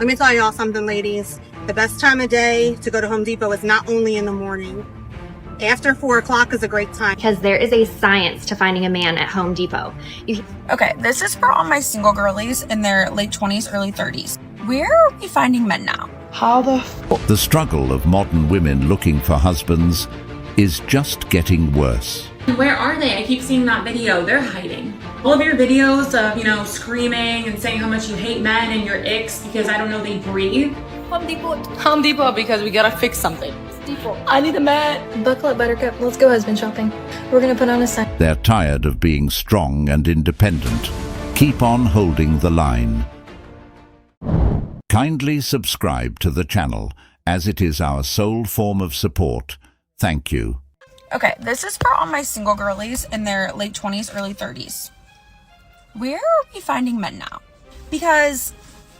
Let me tell y'all something, ladies. The best time of day to go to Home Depot is not only in the morning. After 4 o'clock is a great time. Because there is a science to finding a man at Home Depot. Okay, this is for all my single girlies in their late 20s, early 30s. Where are we finding men now? The struggle of modern women looking for husbands is just getting worse. Where are they? I keep seeing that video. They're hiding. All of your videos of, screaming and saying how much you hate men and your icks because I don't know they breathe. Home Depot. Home Depot because we gotta fix something. Depot. I need a man. Buckle up, Buttercup. Let's go husband shopping. We're gonna put on a sign. They're tired of being strong and independent. Keep on holding the line. Kindly subscribe to the channel, as it is our sole form of support. Thank you. Okay, this is for all my single girlies in their late 20s, early 30s. Where are we finding men now? Because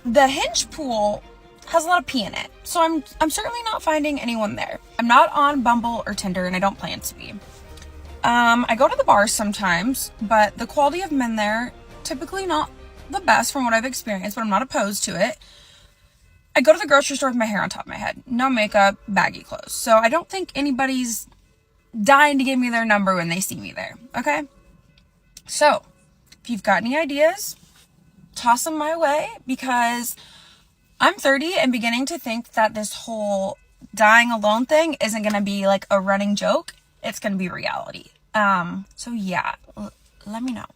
the Hinge pool has a lot of pee in it. So I'm certainly not finding anyone there. I'm not on Bumble or Tinder, and I don't plan to be. I go to the bars sometimes, but the quality of men there, typically not the best from what I've experienced, but I'm not opposed to it. I go to the grocery store with my hair on top of my head. No makeup, baggy clothes. So I don't think anybody's dying to give me their number when they see me there, okay? So, if you've got any ideas, toss them my way, because I'm 30 and beginning to think that this whole dying alone thing isn't going to be like a running joke. It's going to be reality. So yeah, let me know.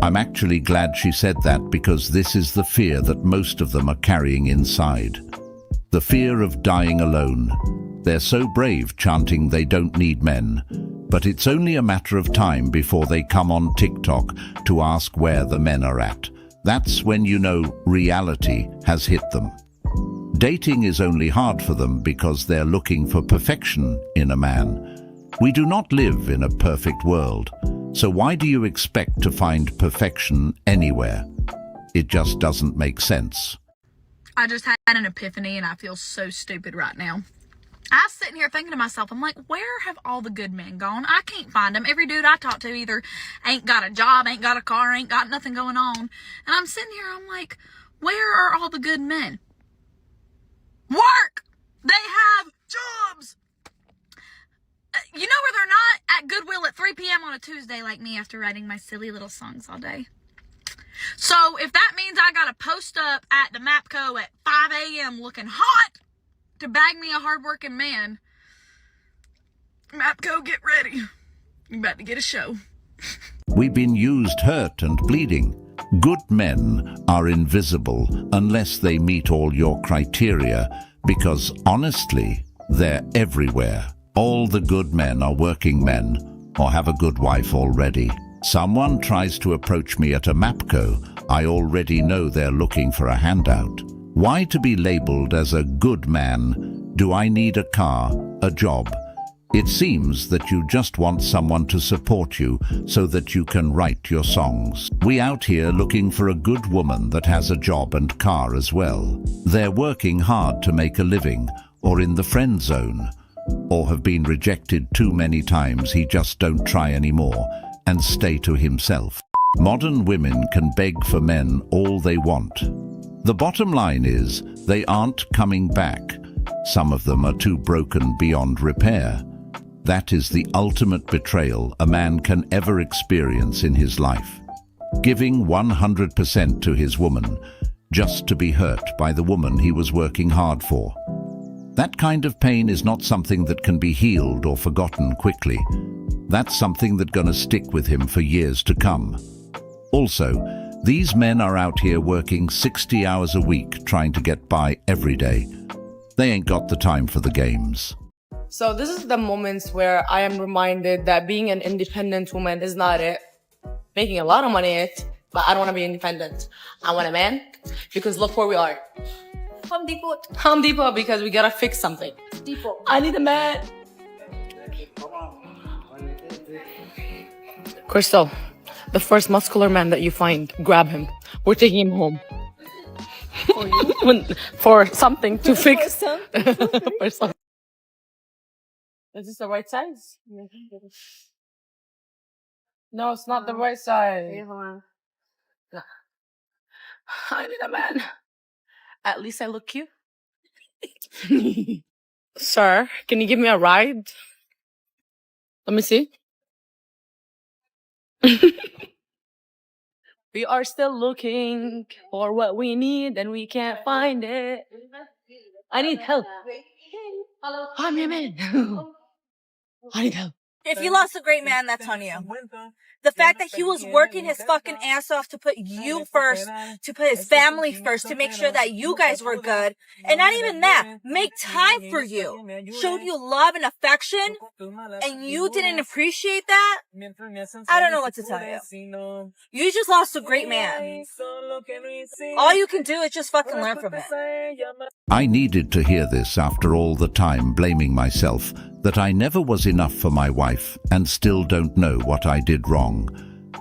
I'm actually glad she said that, because this is the fear that most of them are carrying inside. The fear of dying alone. They're so brave chanting they don't need men, but it's only a matter of time before they come on TikTok to ask where the men are at. That's when you know reality has hit them. Dating is only hard for them because they're looking for perfection in a man. We do not live in a perfect world, so why do you expect to find perfection anywhere? It just doesn't make sense. I just had an epiphany and I feel so stupid right now. I was sitting here thinking to myself, I'm like, where have all the good men gone? I can't find them. Every dude I talk to either ain't got a job, ain't got a car, ain't got nothing going on. And I'm sitting here, I'm like, where are all the good men? Work! They have jobs! You know where they're not? At Goodwill at 3 p.m. on a Tuesday like me after writing my silly little songs all day. So if that means I gotta post up at the Mapco at 5 a.m. looking hot to bag me a hardworking man, Mapco, get ready. You about to get a show. We've been used, hurt and bleeding. Good men are invisible unless they meet all your criteria, because honestly, they're everywhere. All the good men are working men or have a good wife already. Someone tries to approach me at a Mapco, I already know they're looking for a handout. Why to be labeled as a good man? Do I need a car, a job? It seems that you just want someone to support you so that you can write your songs. We out here looking for a good woman that has a job and car as well. They're working hard to make a living, or in the friend zone, or have been rejected too many times he just don't try anymore and stay to himself. Modern women can beg for men all they want. The bottom line is they aren't coming back. Some of them are too broken beyond repair. That is the ultimate betrayal a man can ever experience in his life. Giving 100% to his woman just to be hurt by the woman he was working hard for. That kind of pain is not something that can be healed or forgotten quickly. That's something that's gonna stick with him for years to come. Also, these men are out here working 60 hours a week trying to get by every day. They ain't got the time for the games. So this is the moments where I am reminded that being an independent woman is not it. Making a lot of money is it, but I don't want to be independent. I want a man, because look where we are. Home Depot. Home Depot because we gotta fix something. Depot. I need a man. Crystal, the first muscular man that you find, grab him. We're taking him home. For you? For something to fix. For something. Is this the right size? No, it's not the right size. I need a man. At least I look cute. Sir, can you give me a ride? Let me see. We are still looking for what we need and we can't find it. I need help. I'm your man. I need help. If you lost a great man, that's on you. The fact that he was working his fucking ass off to put you first, to put his family first, to make sure that you guys were good, and not even that, make time for you, showed you love and affection, and you didn't appreciate that, I don't know what to tell you. You just lost a great man. All you can do is just fucking learn from it. I needed to hear this after all the time blaming myself that I never was enough for my wife and still don't know what I did wrong.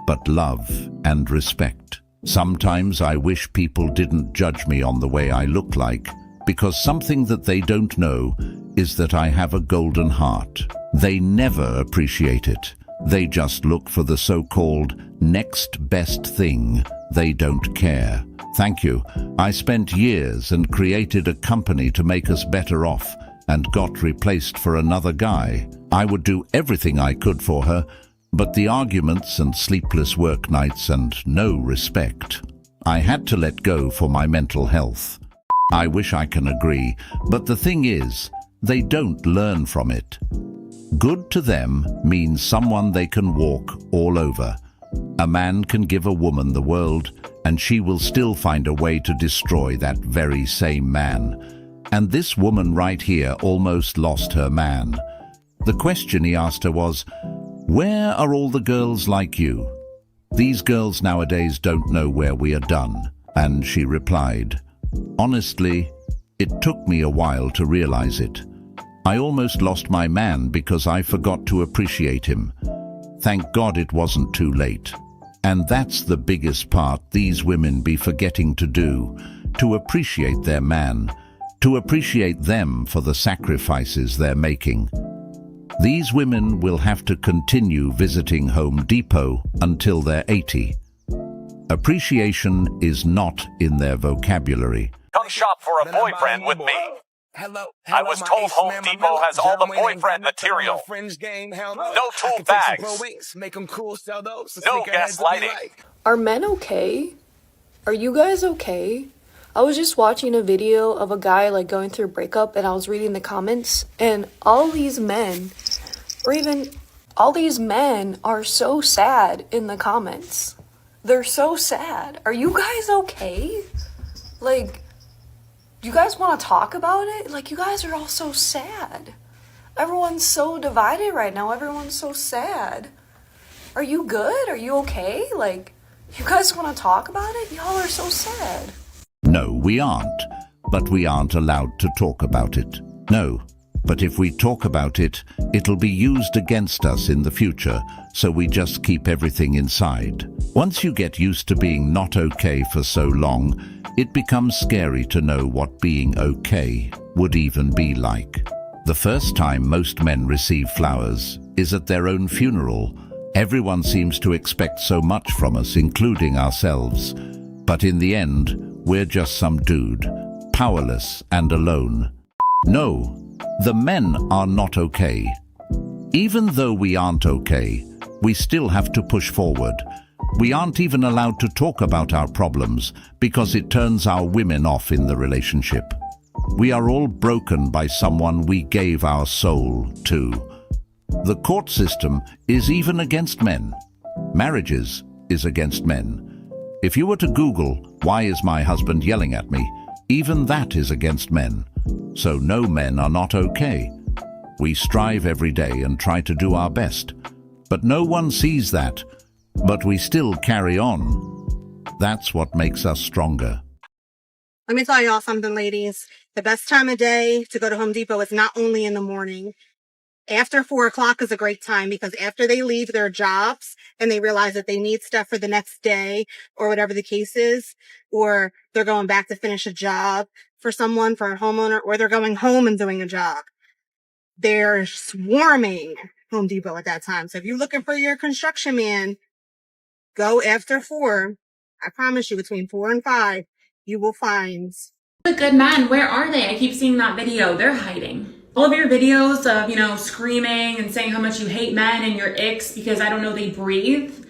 But love and respect. Sometimes I wish people didn't judge me on the way I look like, because something that they don't know is that I have a golden heart. They never appreciate it. They just look for the so-called next best thing. They don't care. Thank you. I spent years and created a company to make us better off and got replaced for another guy. I would do everything I could for her, but the arguments and sleepless work nights and no respect. I had to let go for my mental health. I wish I can agree, but the thing is, they don't learn from it. Good to them means someone they can walk all over. A man can give a woman the world, and she will still find a way to destroy that very same man. And this woman right here almost lost her man. The question he asked her was, "Where are all the girls like you? These girls nowadays don't know where we are done." And she replied, "Honestly, it took me a while to realize it. I almost lost my man because I forgot to appreciate him. Thank God it wasn't too late." And that's the biggest part these women be forgetting to do, to appreciate their man, to appreciate them for the sacrifices they're making. These women will have to continue visiting Home Depot until they're 80. Appreciation is not in their vocabulary. Come shop for a boyfriend with me. I was told Home Depot has all the boyfriend material. No tool bags. No gaslighting. Are men okay? Are you guys okay? I was just watching a video of a guy like going through a breakup, and I was reading the comments, and all these men are so sad in the comments. They're so sad. Are you guys okay? Like, you guys want to talk about it? Like, you guys are all so sad. Everyone's so divided right now. Everyone's so sad. Are you good? Are you okay? Like, you guys want to talk about it? Y'all are so sad. No, we aren't. But we aren't allowed to talk about it. No. But if we talk about it, it'll be used against us in the future, so we just keep everything inside. Once you get used to being not okay for so long, it becomes scary to know what being okay would even be like. The first time most men receive flowers is at their own funeral. Everyone seems to expect so much from us, including ourselves. But in the end, we're just some dude, powerless and alone. No, the men are not okay. Even though we aren't okay, we still have to push forward. We aren't even allowed to talk about our problems because it turns our women off in the relationship. We are all broken by someone we gave our soul to. The court system is even against men. Marriages is against men. If you were to Google, "Why is my husband yelling at me?" even that is against men. So no, men are not okay. We strive every day and try to do our best. But no one sees that. But we still carry on. That's what makes us stronger. Let me tell y'all something, ladies. The best time of day to go to Home Depot is not only in the morning. After 4 o'clock is a great time, because after they leave their jobs and they realize that they need stuff for the next day or whatever the case is, or they're going back to finish a job for someone, for a homeowner, or they're going home and doing a job, they're swarming Home Depot at that time. So if you're looking for your construction man, go after 4. I promise you, between 4 and 5, you will find The good men, where are they? I keep seeing that video. They're hiding. All of your videos of, screaming and saying how much you hate men and your icks because I don't know they breathe.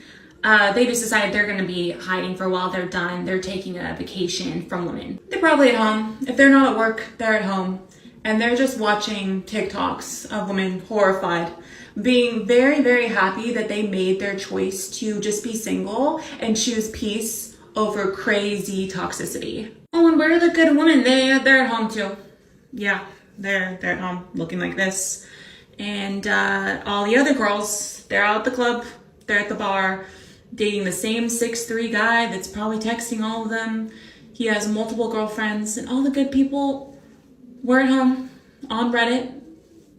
They just decided they're going to be hiding for a while. They're done. They're taking a vacation from women. They're probably at home. If they're not at work, they're at home. And they're just watching TikToks of women horrified, being very, very happy that they made their choice to just be single and choose peace over crazy toxicity. Oh, and where are the good women? They're at home too. Yeah, they're at home looking like this. And all the other girls, they're out at the club, they're at the bar, dating the same 6'3" guy that's probably texting all of them. He has multiple girlfriends, and all the good people, we're at home on Reddit,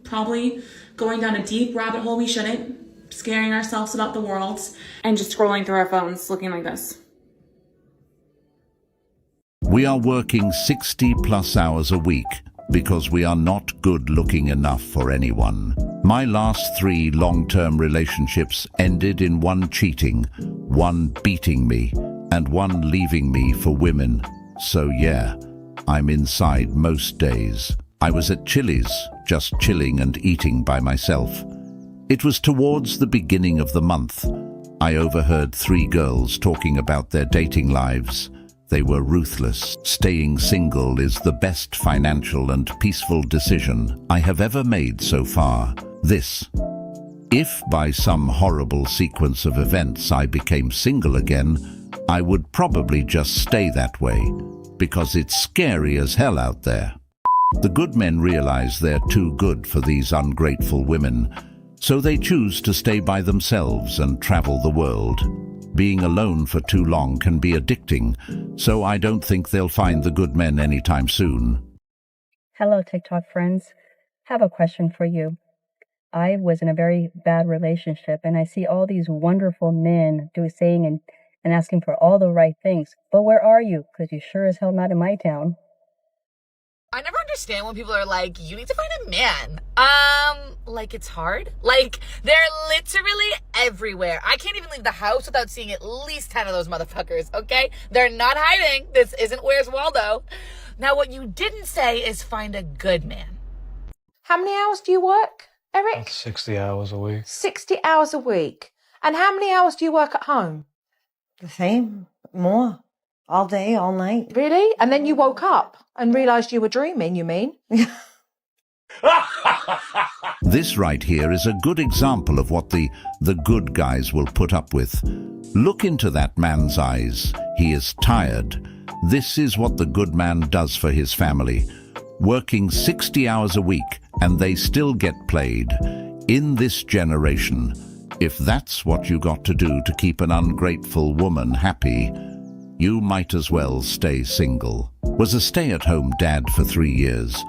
probably going down a deep rabbit hole we shouldn't, scaring ourselves about the world, and just scrolling through our phones looking like this. We are working 60+ hours a week because we are not good looking enough for anyone. My last 3 long-term relationships ended in 1 cheating, 1 beating me, and 1 leaving me for women. So yeah, I'm inside most days. I was at Chili's, just chilling and eating by myself. It was towards the beginning of the month. I overheard 3 girls talking about their dating lives. They were ruthless. Staying single is the best financial and peaceful decision I have ever made so far. This. If by some horrible sequence of events I became single again, I would probably just stay that way, because it's scary as hell out there. The good men realize they're too good for these ungrateful women, so they choose to stay by themselves and travel the world. Being alone for too long can be addicting, so I don't think they'll find the good men anytime soon. Hello, TikTok friends. Have a question for you. I was in a very bad relationship, and I see all these wonderful men saying and asking for all the right things. But where are you? Because you sure as hell not in my town. I never understand when people are like, you need to find a man. Like it's hard? Like, they're literally everywhere. I can't even leave the house without seeing at least 10 of those motherfuckers, okay? They're not hiding. This isn't Where's Waldo. Now, what you didn't say is find a good man. How many hours do you work, Eric? That's 60 hours a week. 60 hours a week. And how many hours do you work at home? The same. More. All day, all night. Really? And then you woke up and realised you were dreaming, you mean? This right here is a good example of what the good guys will put up with. Look into that man's eyes. He is tired. This is what the good man does for his family. Working 60 hours a week, and they still get played. In this generation, if that's what you got to do to keep an ungrateful woman happy, you might as well stay single. Was a stay-at-home dad for 3 years.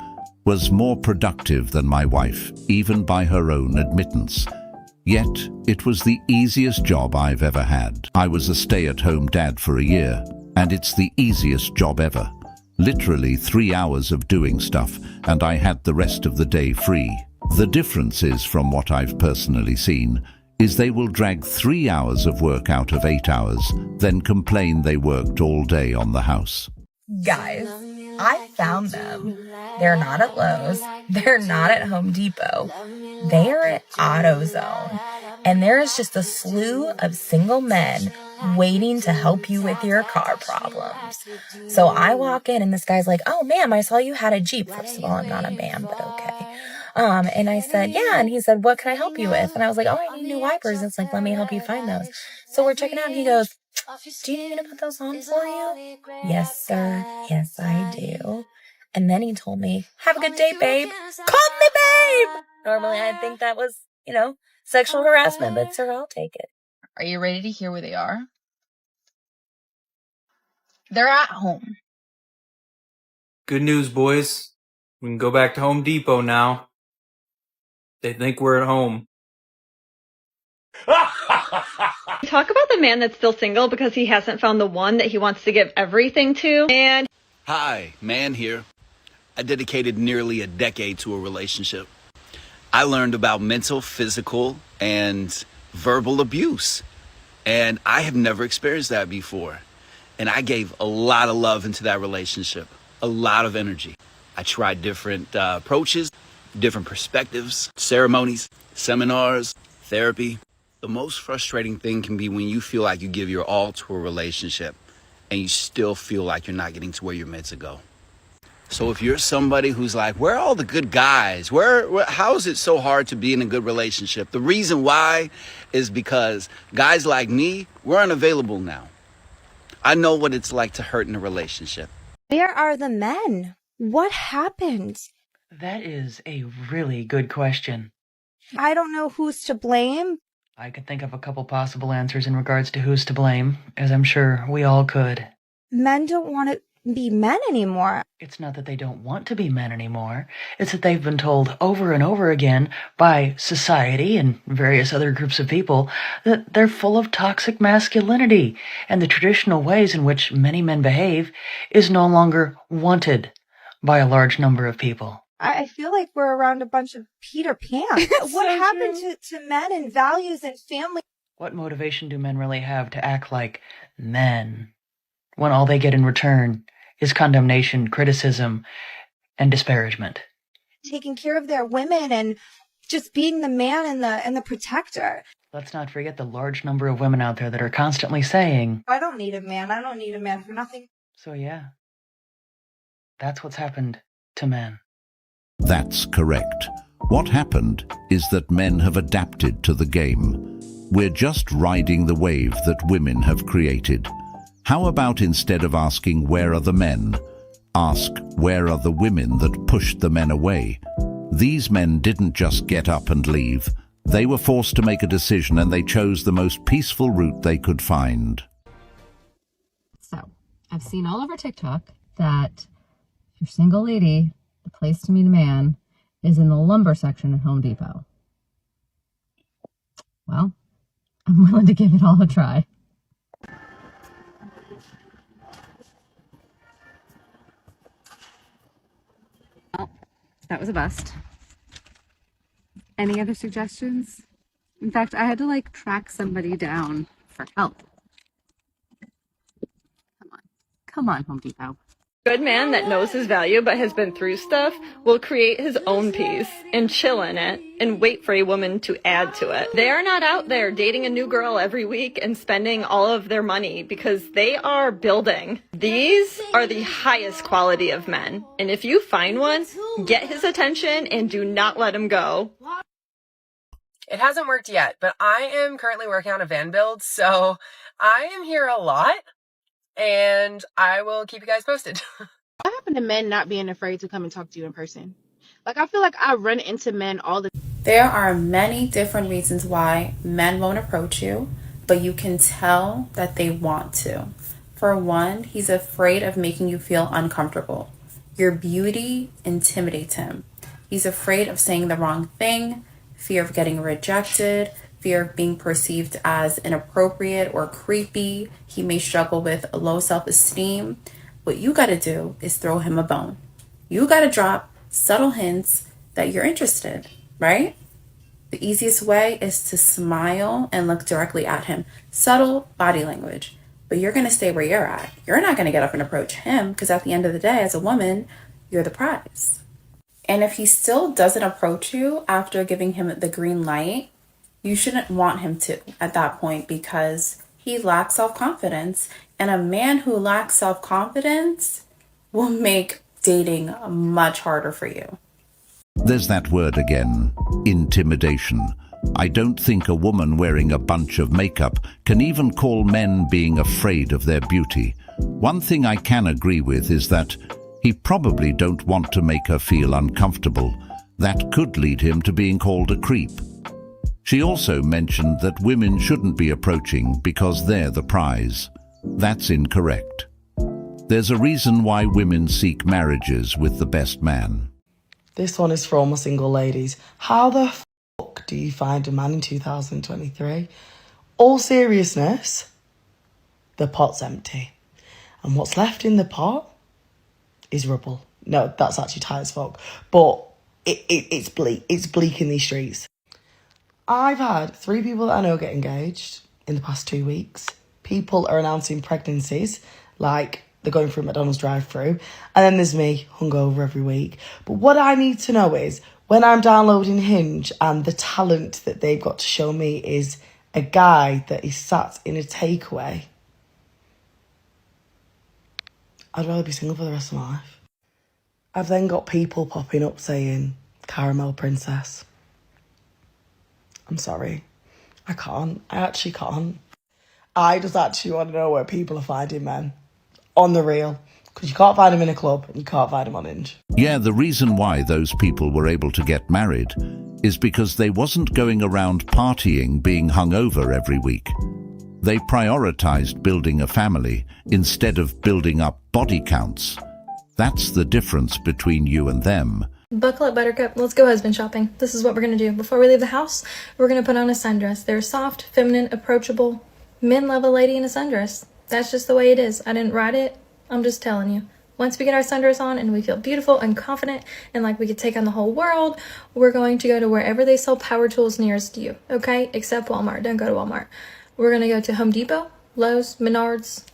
Was more productive than my wife, even by her own admittance. Yet, it was the easiest job I've ever had. I was a stay-at-home dad for a year, and it's the easiest job ever. Literally 3 hours of doing stuff, and I had the rest of the day free. The difference is, from what I've personally seen, is they will drag 3 hours of work out of 8 hours, then complain they worked all day on the house. Guys, I found them. They're not at Lowe's. They're not at Home Depot. They are at AutoZone. And there is just a slew of single men waiting to help you with your car problems. So I walk in and this guy's like, oh, ma'am, I saw you had a Jeep. First of all, I'm not a ma'am, but okay. And I said, yeah. And he said, what can I help you with? And I was like, oh, I need new wipers. It's like, let me help you find those. So we're checking out and he goes, do you need me to put those on for you? Yes, sir. Yes, I do. And then he told me, have a good day, babe. Call me babe. Normally I'd think that was, sexual harassment, but sir, I'll take it. Are you ready to hear where they are? They're at home. Good news, boys. We can go back to Home Depot now. They think we're at home. Talk about the man that's still single because he hasn't found the one that he wants to give everything to. And hi, man here. I dedicated nearly a decade to a relationship. I learned about mental, physical, and verbal abuse. And I have never experienced that before. And I gave a lot of love into that relationship. a lot of energy. I tried different approaches, different perspectives, ceremonies, seminars, therapy. The most frustrating thing can be when you feel like you give your all to a relationship and you still feel like you're not getting to where you're meant to go. So if you're somebody who's like, where are all the good guys? How is it so hard to be in a good relationship? The reason why is because guys like me, we're unavailable now. I know what it's like to hurt in a relationship. Where are the men? What happened? That is a really good question. I don't know who's to blame. I could think of a couple possible answers in regards to who's to blame, as I'm sure we all could. Men don't want to be men anymore. It's not that they don't want to be men anymore. It's that they've been told over and over again by society and various other groups of people that they're full of toxic masculinity, and the traditional ways in which many men behave is no longer wanted by a large number of people. I feel like we're around a bunch of Peter Pan. What happened to men and values and family? What motivation do men really have to act like men when all they get in return is condemnation, criticism, and disparagement? Taking care of their women and just being the man and the protector. Let's not forget the large number of women out there that are constantly saying, I don't need a man. I don't need a man for nothing. So yeah, that's what's happened to men. That's correct. What happened is that men have adapted to the game. We're just riding the wave that women have created. How about instead of asking where are the men, ask where are the women that pushed the men away? These men didn't just get up and leave. They were forced to make a decision, and they chose the most peaceful route they could find. So, I've seen all over TikTok that if you're a single lady, the place to meet a man is in the lumber section at Home Depot. Well, I'm willing to give it all a try. Well, that was a bust. Any other suggestions? In fact, I had to track somebody down for help. Come on, Home Depot. Good man that knows his value but has been through stuff will create his own peace and chill in it and wait for a woman to add to it. They are not out there dating a new girl every week and spending all of their money because they are building. These are the highest quality of men. And if you find one, get his attention and do not let him go. It hasn't worked yet, but I am currently working on a van build, so I am here a lot. And I will keep you guys posted. What happened to men not being afraid to come and talk to you in person? I feel like I run into men all the time. There are many different reasons why men won't approach you, but you can tell that they want to. For one, he's afraid of making you feel uncomfortable. Your beauty intimidates him. He's afraid of saying the wrong thing, fear of getting rejected, fear of being perceived as inappropriate or creepy. He may struggle with low self-esteem. What you gotta do is throw him a bone. You gotta drop subtle hints that you're interested, right? The easiest way is to smile and look directly at him. Subtle body language. But you're gonna stay where you're at. You're not gonna get up and approach him because at the end of the day, as a woman, you're the prize. And if he still doesn't approach you after giving him the green light, you shouldn't want him to at that point because he lacks self-confidence. And a man who lacks self-confidence will make dating much harder for you. There's that word again, intimidation. I don't think a woman wearing a bunch of makeup can even call men being afraid of their beauty. One thing I can agree with is that he probably don't want to make her feel uncomfortable. That could lead him to being called a creep. She also mentioned that women shouldn't be approaching because they're the prize. That's incorrect. There's a reason why women seek marriages with the best man. This one is for all my single ladies. How the fuck do you find a man in 2023? All seriousness, the pot's empty. And what's left in the pot is rubble. No, that's actually tight as fuck. But it's bleak. It's bleak in these streets. I've had 3 people that I know get engaged in the past 2 weeks. People are announcing pregnancies like they're going through McDonald's drive-through. And then there's me, hungover every week. But what I need to know is, when I'm downloading Hinge and the talent that they've got to show me is a guy that is sat in a takeaway, I'd rather be single for the rest of my life. I've then got people popping up saying, caramel princess. I'm sorry. I can't. I actually can't. I just actually want to know where people are finding men. On the real. Because you can't find them in a club and you can't find them on Hinge. Yeah, the reason why those people were able to get married is because they wasn't going around partying being hungover every week. They prioritized building a family instead of building up body counts. That's the difference between you and them. Buckle up, Buttercup. Let's go husband shopping. This is what we're going to do. Before we leave the house, we're going to put on a sundress. They're soft, feminine, approachable. Men love a lady in a sundress. That's just the way it is. I didn't write it. I'm just telling you. Once we get our sundress on and we feel beautiful and confident and like we could take on the whole world, we're going to go to wherever they sell power tools nearest to you, okay? Except Walmart. Don't go to Walmart. We're going to go to Home Depot, Lowe's, Menards,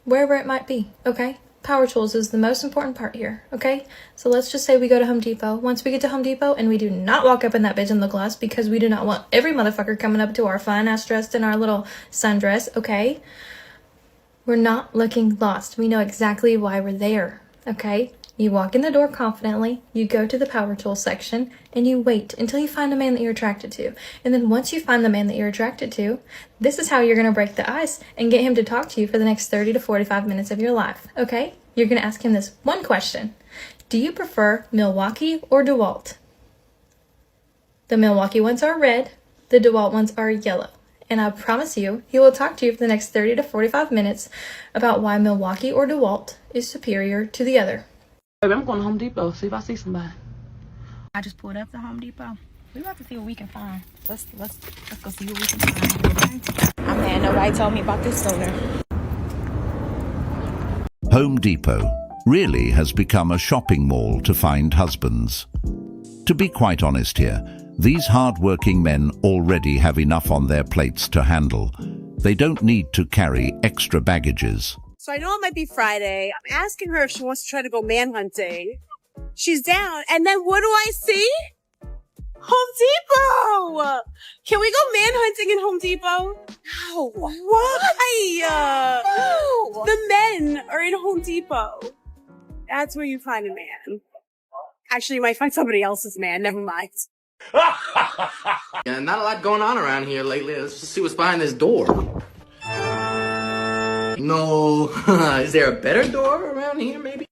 wherever it might be, okay? Power tools is the most important part here, okay? So let's just say we go to Home Depot. Once we get to Home Depot, and we do not walk up in that bitch in the glass because we do not want every motherfucker coming up to our fine-ass dressed in our little sundress, okay? We're not looking lost. We know exactly why we're there, okay? You walk in the door confidently, you go to the power tool section, and you wait until you find a man that you're attracted to. And then once you find the man that you're attracted to, this is how you're going to break the ice and get him to talk to you for the next 30 to 45 minutes of your life, okay? You're going to ask him this one question. Do you prefer Milwaukee or DeWalt? The Milwaukee ones are red, the DeWalt ones are yellow. And I promise you, he will talk to you for the next 30 to 45 minutes about why Milwaukee or DeWalt is superior to the other. Baby, I'm going to Home Depot, see if I see somebody. I just pulled up to Home Depot. We about to see what we can find. Let's go see what we can find. Okay? I'm mad nobody told me about this sooner. Home Depot really has become a shopping mall to find husbands. To be quite honest here, these hard-working men already have enough on their plates to handle. They don't need to carry extra baggages. So I know it might be Friday. I'm asking her if she wants to try to go manhunting. She's down. And then what do I see? Home Depot! Can we go manhunting in Home Depot? No. Why? No. The men are in Home Depot. That's where you find a man. Actually, you might find somebody else's man. Never mind. Yeah, not a lot going on around here lately. Let's just see what's behind this door. No. Is there a better door around here, maybe?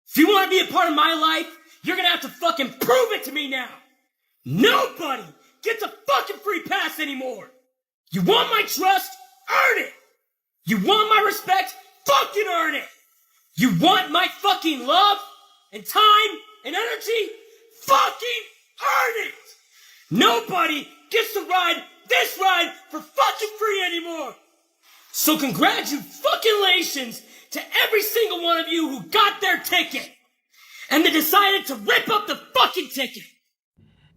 If you want to be a part of my life, you're gonna have to fucking prove it to me now! Nobody gets a fucking free pass anymore! You want my trust? Earn it! You want my respect? Fucking earn it! You want my fucking love and time and energy? Fucking earn it! Nobody gets to ride this ride for fucking free anymore! So congratulations to every single one of you who got their ticket and they decided to rip up the fucking ticket.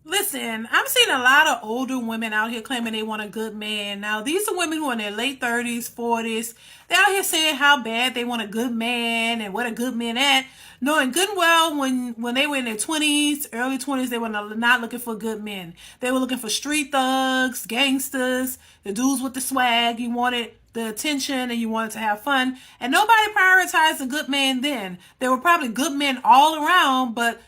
Listen, I'm seeing a lot of older women out here claiming they want a good man. Now, these are women who are in their late 30s, 40s. They're out here saying how bad they want a good man and what a good man at. Knowing good and well when they were in their 20s, early 20s, they were not looking for good men. They were looking for street thugs, gangsters, the dudes with the swag. You wanted the attention and you wanted to have fun. And nobody prioritized a good man then. There were probably good men all around, but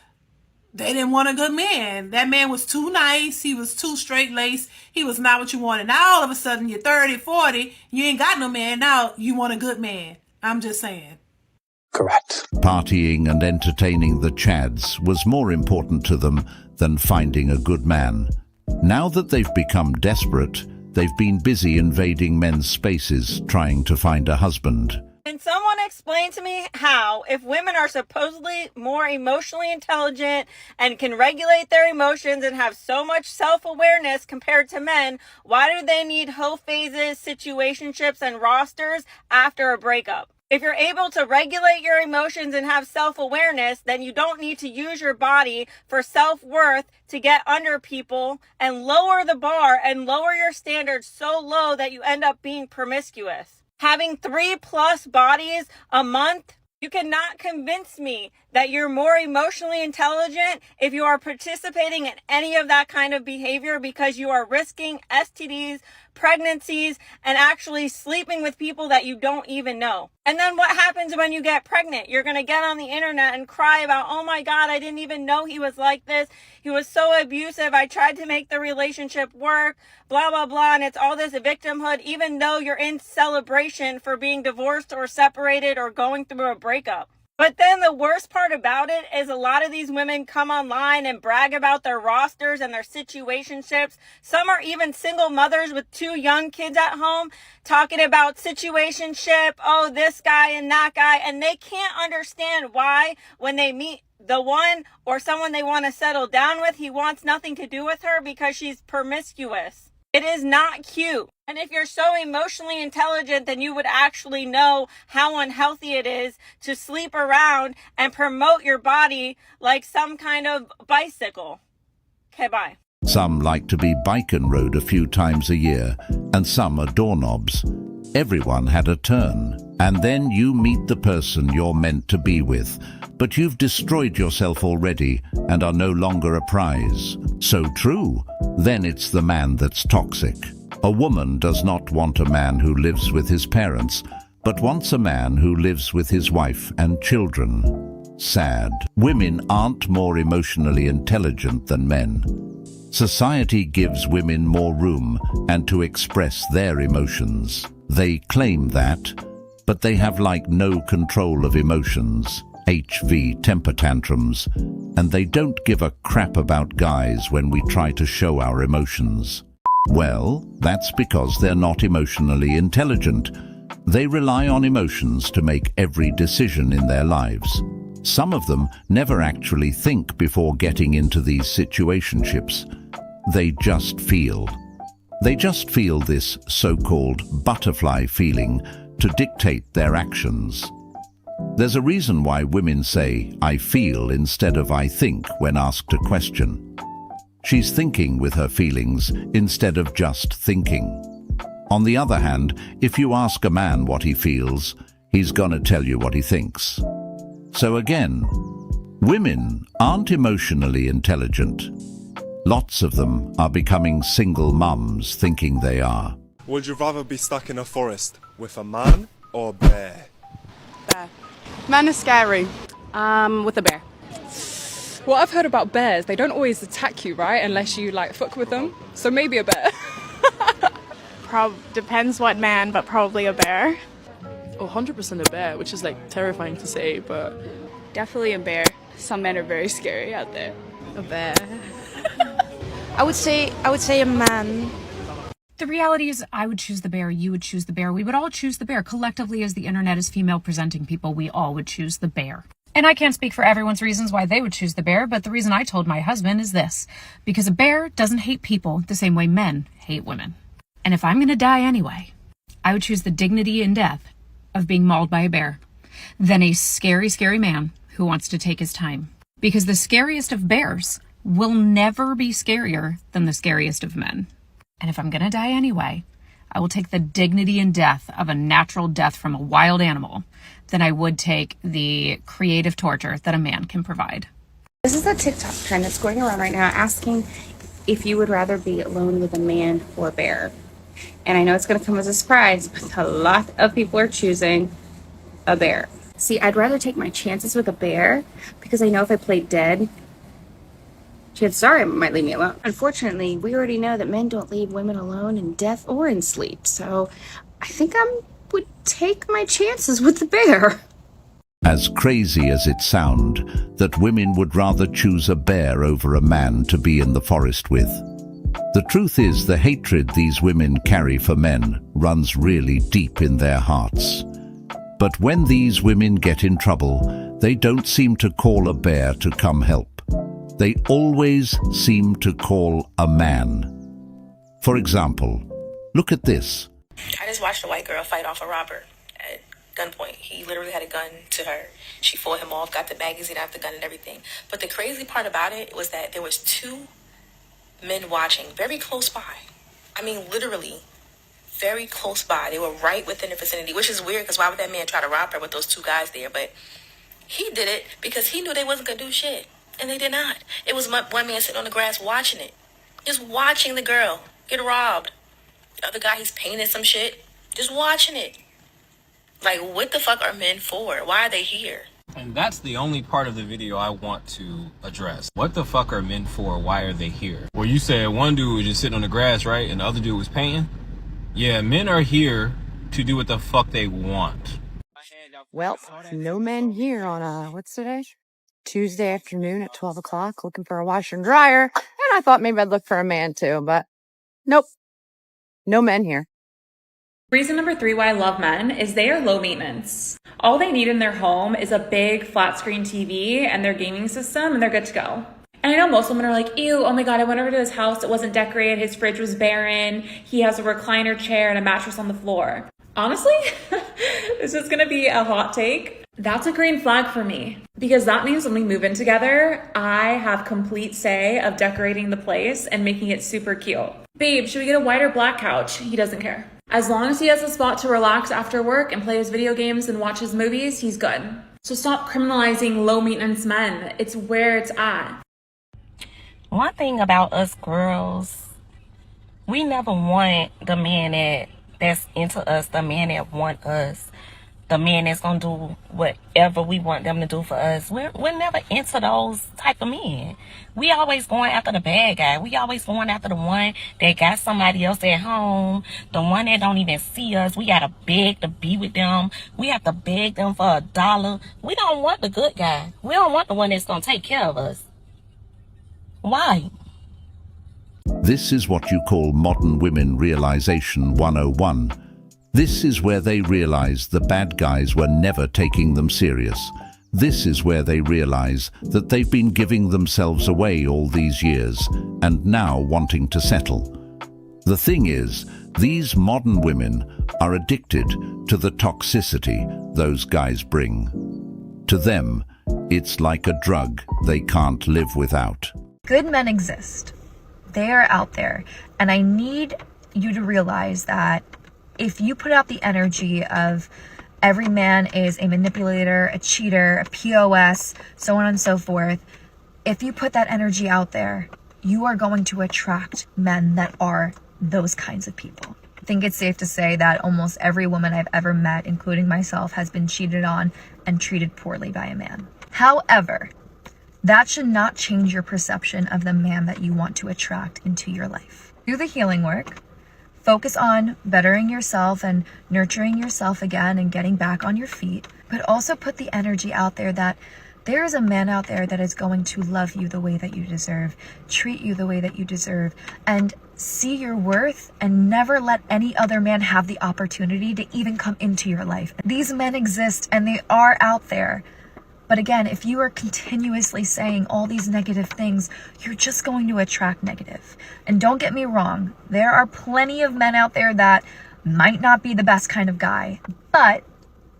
they didn't want a good man. That man was too nice. He was too straight-laced. He was not what you wanted. Now, all of a sudden, you're 30, 40. You ain't got no man. Now, you want a good man. I'm just saying. Correct. Partying and entertaining the Chads was more important to them than finding a good man. Now that they've become desperate, they've been busy invading men's spaces trying to find a husband. Can someone explain to me how, if women are supposedly more emotionally intelligent and can regulate their emotions and have so much self-awareness compared to men, why do they need hoe phases, situationships, and rosters after a breakup? If you're able to regulate your emotions and have self-awareness, then you don't need to use your body for self-worth to get under people and lower the bar and lower your standards so low that you end up being promiscuous. Having 3+ bodies a month You cannot convince me that you're more emotionally intelligent if you are participating in any of that kind of behavior, because you are risking STDs, pregnancies, and actually sleeping with people that you don't even know. And then what happens when you get pregnant? You're going to get on the internet and cry about, oh my God, I didn't even know he was like this. He was so abusive. I tried to make the relationship work, blah, blah, blah. And it's all this victimhood, even though you're in celebration for being divorced or separated or going through a breakup. But then the worst part about it is a lot of these women come online and brag about their rosters and their situationships. Some are even single mothers with 2 young kids at home talking about situationship, oh, this guy and that guy. And they can't understand why when they meet the one or someone they want to settle down with, he wants nothing to do with her because she's promiscuous. It is not cute. And if you're so emotionally intelligent, then you would actually know how unhealthy it is to sleep around and promote your body like some kind of bicycle. Okay, bye. Some like to be bike and rode a few times a year, and some are doorknobs. Everyone had a turn. And then you meet the person you're meant to be with, but you've destroyed yourself already and are no longer a prize. So true. Then it's the man that's toxic. A woman does not want a man who lives with his parents, but wants a man who lives with his wife and children. Sad. Women aren't more emotionally intelligent than men. Society gives women more room and to express their emotions. They claim that, but they have like no control of emotions, HV temper tantrums, and they don't give a crap about guys when we try to show our emotions. Well, that's because they're not emotionally intelligent. They rely on emotions to make every decision in their lives. Some of them never actually think before getting into these situationships. They just feel. They just feel this so-called butterfly feeling to dictate their actions. There's a reason why women say, I feel instead of I think when asked a question. She's thinking with her feelings instead of just thinking. On the other hand, if you ask a man what he feels, he's gonna tell you what he thinks. So again, women aren't emotionally intelligent. Lots of them are becoming single mums thinking they are. Would you rather be stuck in a forest with a man or a bear? Bear. Men are scary. With a bear. What I've heard about bears, they don't always attack you, right? Unless you like fuck with them. So maybe a bear. Depends what man, but probably a bear. Oh, 100% a bear, which is like terrifying to say, but Definitely a bear. Some men are very scary out there. a bear. I would say a man. The reality is I would choose the bear, you would choose the bear, we would all choose the bear. Collectively, as the internet is female presenting people, we all would choose the bear. And I can't speak for everyone's reasons why they would choose the bear, but the reason I told my husband is this. Because a bear doesn't hate people the same way men hate women. And if I'm going to die anyway, I would choose the dignity and death of being mauled by a bear than a scary, scary man who wants to take his time. Because the scariest of bears will never be scarier than the scariest of men. And if I'm going to die anyway, I will take the dignity and death of a natural death from a wild animal than I would take the creative torture that a man can provide. This is a TikTok trend that's going around right now asking if you would rather be alone with a man or a bear. And I know it's going to come as a surprise, but a lot of people are choosing a bear. See, I'd rather take my chances with a bear because I know if I play dead, chances are it might leave me alone. Unfortunately, we already know that men don't leave women alone in death or in sleep. So I think I would take my chances with the bear. As crazy as it sounds, that women would rather choose a bear over a man to be in the forest with. The truth is, the hatred these women carry for men runs really deep in their hearts. But when these women get in trouble, they don't seem to call a bear to come help. They always seem to call a man. For example, look at this. I just watched a white girl fight off a robber at gunpoint. He literally had a gun to her. She fought him off, got the magazine out the gun and everything. But the crazy part about it was that there was 2 men watching very close by. I mean, literally very close by. They were right within the vicinity, which is weird because why would that man try to rob her with those two guys there? But he did it because he knew they wasn't going to do shit. And they did not. It was one man sitting on the grass watching it. Just watching the girl get robbed. The other guy, he's painting some shit. Just watching it. Like, what the fuck are men for? Why are they here? And that's the only part of the video I want to address. What the fuck are men for? Why are they here? Well, you said one dude was just sitting on the grass, right? And the other dude was painting? Yeah, men are here to do what the fuck they want. Well, no men here on, what's today? Tuesday afternoon at 12 o'clock looking for a washer and dryer. And I thought maybe I'd look for a man too, but nope. No men here. Reason number 3 why I love men is they are low maintenance. All they need in their home is a big flat screen TV and their gaming system and they're good to go. And I know most women are like, ew, oh my God, I went over to his house. It wasn't decorated. His fridge was barren. He has a recliner chair and a mattress on the floor. Honestly, this is gonna be a hot take. That's a green flag for me because that means when we move in together, I have complete say of decorating the place and making it super cute. Babe, should we get a white or black couch? He doesn't care. As long as he has a spot to relax after work and play his video games and watch his movies, he's good. So stop criminalizing low maintenance men. It's where it's at. One thing about us girls, we never want the man that's into us, the man that want us, the man that's gonna do whatever we want them to do for us. We're never into those type of men. We always going after the bad guy. We always going after the one that got somebody else at home, the one that don't even see us. We gotta beg to be with them. We have to beg them for $1. We don't want the good guy. We don't want the one that's gonna take care of us. Why? This is what you call modern women realization 101. This is where they realize the bad guys were never taking them serious. This is where they realize that they've been giving themselves away all these years and now wanting to settle. The thing is, these modern women are addicted to the toxicity those guys bring. To them, it's like a drug they can't live without. Good men exist. They are out there. And I need you to realize that if you put out the energy of every man is a manipulator, a cheater, a POS, so on and so forth, if you put that energy out there, you are going to attract men that are those kinds of people. I think it's safe to say that almost every woman I've ever met, including myself, has been cheated on and treated poorly by a man. However, that should not change your perception of the man that you want to attract into your life. Do the healing work. Focus on bettering yourself and nurturing yourself again and getting back on your feet. But also put the energy out there that there is a man out there that is going to love you the way that you deserve, treat you the way that you deserve, and see your worth and never let any other man have the opportunity to even come into your life. These men exist and they are out there. But again, if you are continuously saying all these negative things, you're just going to attract negative. And don't get me wrong, there are plenty of men out there that might not be the best kind of guy, but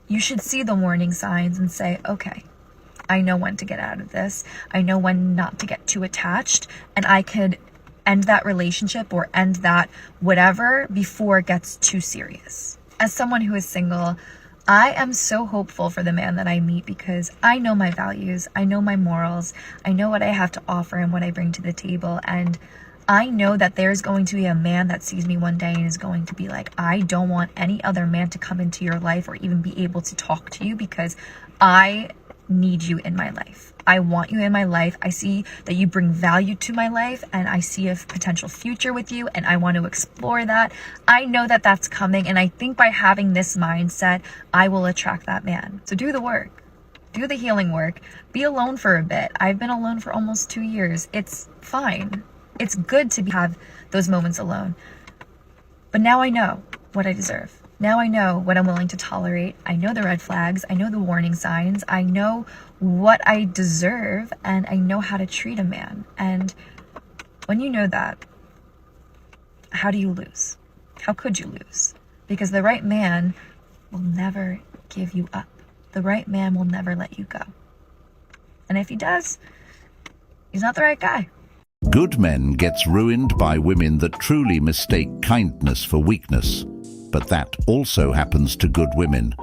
you should see the warning signs and say, okay, I know when to get out of this. I know when not to get too attached, and I could end that relationship or end that whatever before it gets too serious. As someone who is single, I am so hopeful for the man that I meet because I know my values, I know my morals, I know what I have to offer and what I bring to the table, and I know that there's going to be a man that sees me one day and is going to be like, I don't want any other man to come into your life or even be able to talk to you because I need you in my life. I want you in my life. I see that you bring value to my life and I see a potential future with you and I want to explore that. I know that that's coming, and I think by having this mindset, I will attract that man. So do the work. Do the healing work. Be alone for a bit. I've been alone for almost 2 years. It's fine. It's good to have those moments alone. But now I know what I deserve. Now I know what I'm willing to tolerate. I know the red flags. I know the warning signs. I know what I deserve, and I know how to treat a man. And when you know that, how do you lose? How could you lose? Because the right man will never give you up. The right man will never let you go. And if he does, he's not the right guy. Good men gets ruined by women that truly mistake kindness for weakness. but that also happens to good women.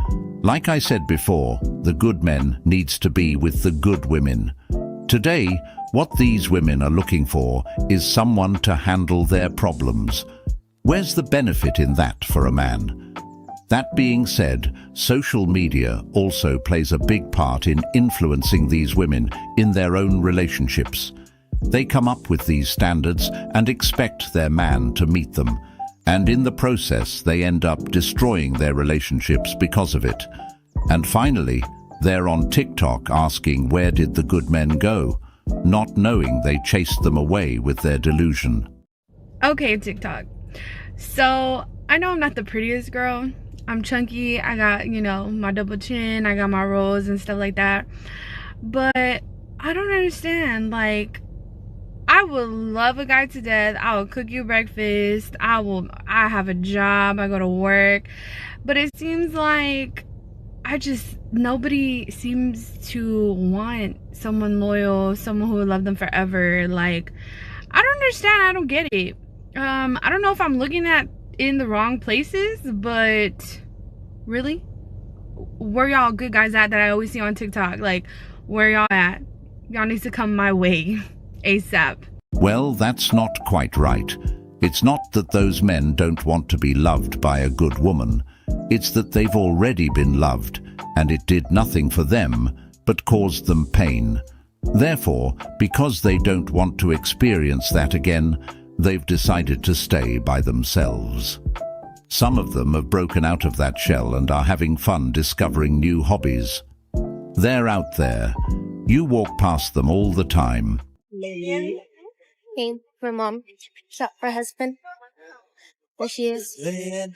Like I said before, the good men needs to be with the good women. Today, what these women are looking for is someone to handle their problems. Where's the benefit in that for a man? That being said, social media also plays a big part in influencing these women in their own relationships. They come up with these standards and expect their man to meet them, and in the process they end up destroying their relationships because of it. And finally, they're on TikTok asking where did the good men go, not knowing they chased them away with their delusion. Okay, TikTok. So, I know I'm not the prettiest girl. I'm chunky, I got, you know, my double chin, I got my rolls and stuff like that. But I don't understand, like, I would love a guy to death. I will cook you breakfast. I have a job, I go to work. But it seems like nobody seems to want someone loyal, someone who would love them forever. Like, I don't understand, I don't get it. I don't know if I'm looking at in the wrong places, but really, where y'all good guys at that I always see on TikTok? Like, where y'all at? Y'all need to come my way ASAP. Well, that's not quite right. It's not that those men don't want to be loved by a good woman. It's that they've already been loved, and it did nothing for them but caused them pain. Therefore, because they don't want to experience that again, they've decided to stay by themselves. Some of them have broken out of that shell and are having fun discovering new hobbies. They're out there. You walk past them all the time. Hey, for mom. Shop for husband. There she is. Guess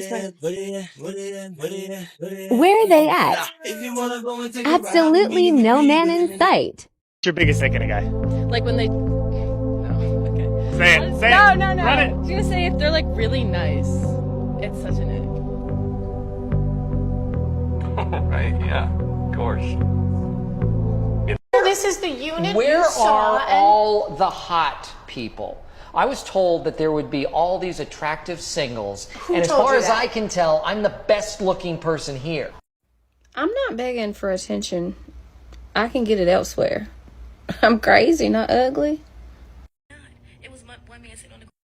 what? Where are they at? Absolutely no man in sight. What's your biggest ick in a guy? Like when they... Say it. Say no, it. No, no, Run it. I was gonna say if they're like really nice, it's such an ick. Right, yeah, of course. This is the unit Where you saw are all the hot people? I was told that there would be all these attractive singles, Who and as told far you as that? I can tell, I'm the best looking person here. I'm not begging for attention. I can get it elsewhere. I'm crazy, not ugly.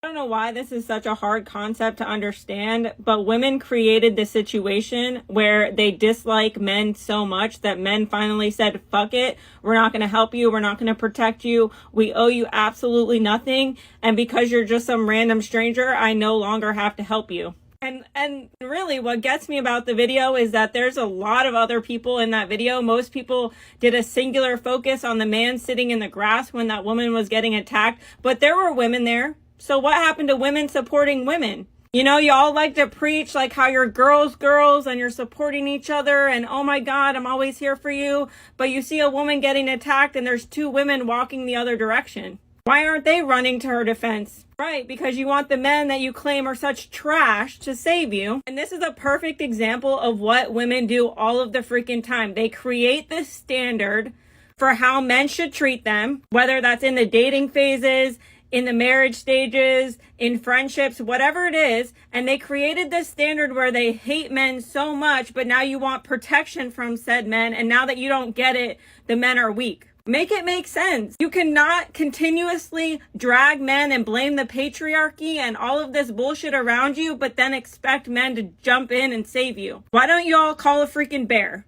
I don't know why this is such a hard concept to understand, but women created this situation where they dislike men so much that men finally said, fuck it, we're not going to help you, we're not going to protect you, we owe you absolutely nothing, and because you're just some random stranger, I no longer have to help you. And really what gets me about the video is that there's a lot of other people in that video. Most people did a singular focus on the man sitting in the grass when that woman was getting attacked, but there were women there. So what happened to women supporting women? You know, you all like to preach like how you're girls and you're supporting each other and oh my God, I'm always here for you. But you see a woman getting attacked and there's two women walking the other direction. Why aren't they running to her defense? Right, because you want the men that you claim are such trash to save you. And this is a perfect example of what women do all of the freaking time. They create this standard for how men should treat them, whether that's in the dating phases, in the marriage stages, in friendships, whatever it is. And they created this standard where they hate men so much, but now you want protection from said men. And now that you don't get it, the men are weak. Make it make sense. You cannot continuously drag men and blame the patriarchy and all of this bullshit around you, but then expect men to jump in and save you. Why don't you all call a freaking bear?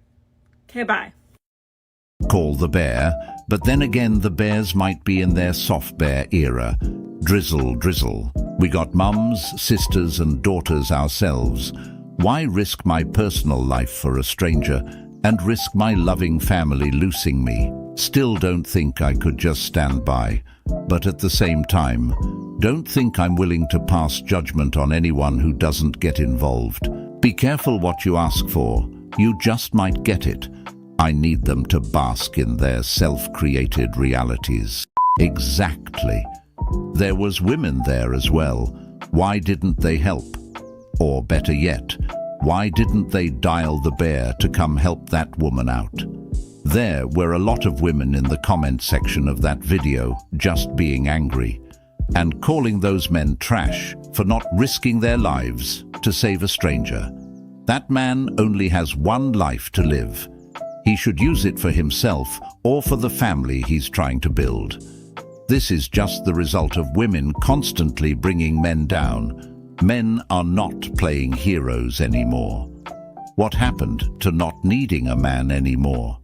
Okay, bye. Call the bear, but then again the bears might be in their soft bear era. Drizzle, drizzle. We got mums, sisters and daughters ourselves. Why risk my personal life for a stranger and risk my loving family losing me? Still don't think I could just stand by, but at the same time, don't think I'm willing to pass judgment on anyone who doesn't get involved. Be careful what you ask for. You just might get it. I need them to bask in their self-created realities. Exactly. There was women there as well. Why didn't they help? Or better yet, why didn't they dial the bear to come help that woman out? There were a lot of women in the comment section of that video just being angry. and calling those men trash for not risking their lives to save a stranger. That man only has one life to live. He should use it for himself or for the family he's trying to build. This is just the result of women constantly bringing men down. Men are not playing heroes anymore. What happened to not needing a man anymore?